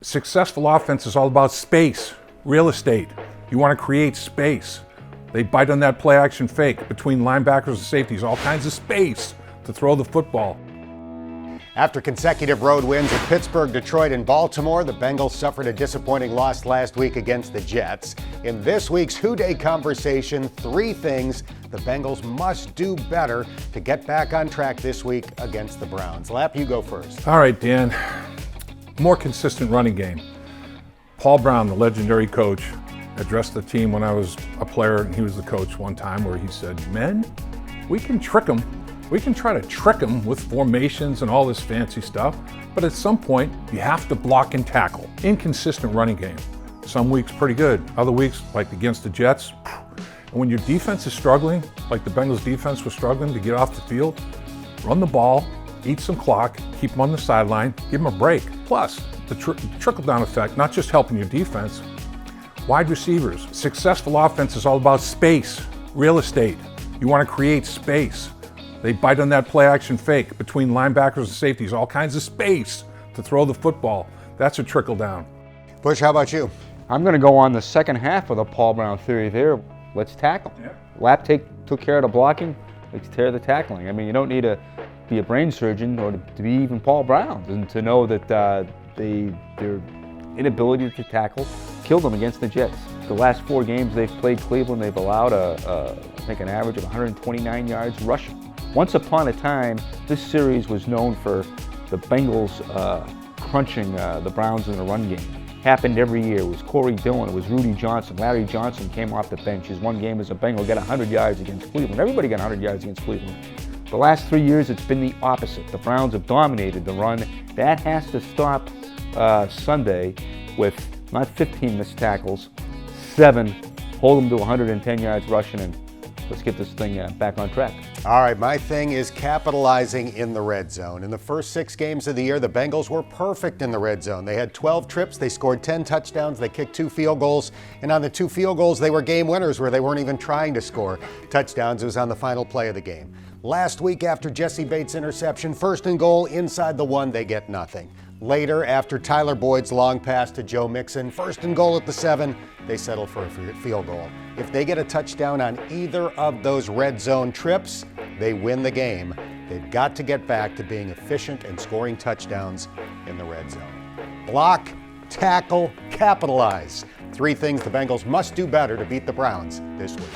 Successful offense is all about space, real estate. You want to create space. They bite on that play action fake between linebackers and safeties, all kinds of space to throw the football. After consecutive road wins at Pittsburgh, Detroit, and Baltimore, the Bengals suffered a disappointing loss last week against the Jets. In this week's Who Day conversation, 3 things the Bengals must do better to get back on track this week against the Browns. Lap, you go first. All right, Dan. More consistent running game. Paul Brown, the legendary coach, addressed the team when I was a player and he was the coach one time where he said, "Men, we can trick them. We can try to trick them with formations and all this fancy stuff, but at some point you have to block and tackle." Inconsistent running game. Some weeks pretty good, other weeks like against the Jets. And when your defense is struggling, like the Bengals defense was struggling to get off the field, run the ball, eat some clock, keep them on the sideline, give them a break. Plus, the trickle-down effect, not just helping your defense. Wide receivers. Successful offense is all about space, real estate. You want to create space. They bite on that play action fake between linebackers and safeties, all kinds of space to throw the football. That's a trickle down. Bush, how about you? I'm going to go on the second half of the Paul Brown theory there. Let's tackle. Yep. Lap took care of the blocking. Let's tear the tackling. I mean, you don't need to be a brain surgeon or to be even Paul Brown and to know that their inability to tackle killed them against the Jets. The last 4 games they've played Cleveland, they've allowed I think an average of 129 yards rushing. Once upon a time, this series was known for the Bengals crunching the Browns in the run game. Happened every year. It was Corey Dillon, it was Rudy Johnson. Larry Johnson came off the bench. His one game as a Bengal got 100 yards against Cleveland. Everybody got 100 yards against Cleveland. The last 3 years, it's been the opposite. The Browns have dominated the run. That has to stop Sunday with not 15 missed tackles, 7, hold them to 110 yards rushing, and let's get this thing back on track. All right, my thing is capitalizing in the red zone. In the first 6 games of the year, the Bengals were perfect in the red zone. They had 12 trips, they scored 10 touchdowns, they kicked 2 field goals, and on the 2 field goals, they were game winners where they weren't even trying to score touchdowns. It was on the final play of the game. Last week, after Jesse Bates' interception, 1st and goal inside the 1, they get nothing. Later, after Tyler Boyd's long pass to Joe Mixon, 1st and goal at the 7, they settle for a field goal. If they get a touchdown on either of those red zone trips, they win the game. They've got to get back to being efficient and scoring touchdowns in the red zone. Block, tackle, capitalize. 3 things the Bengals must do better to beat the Browns this week.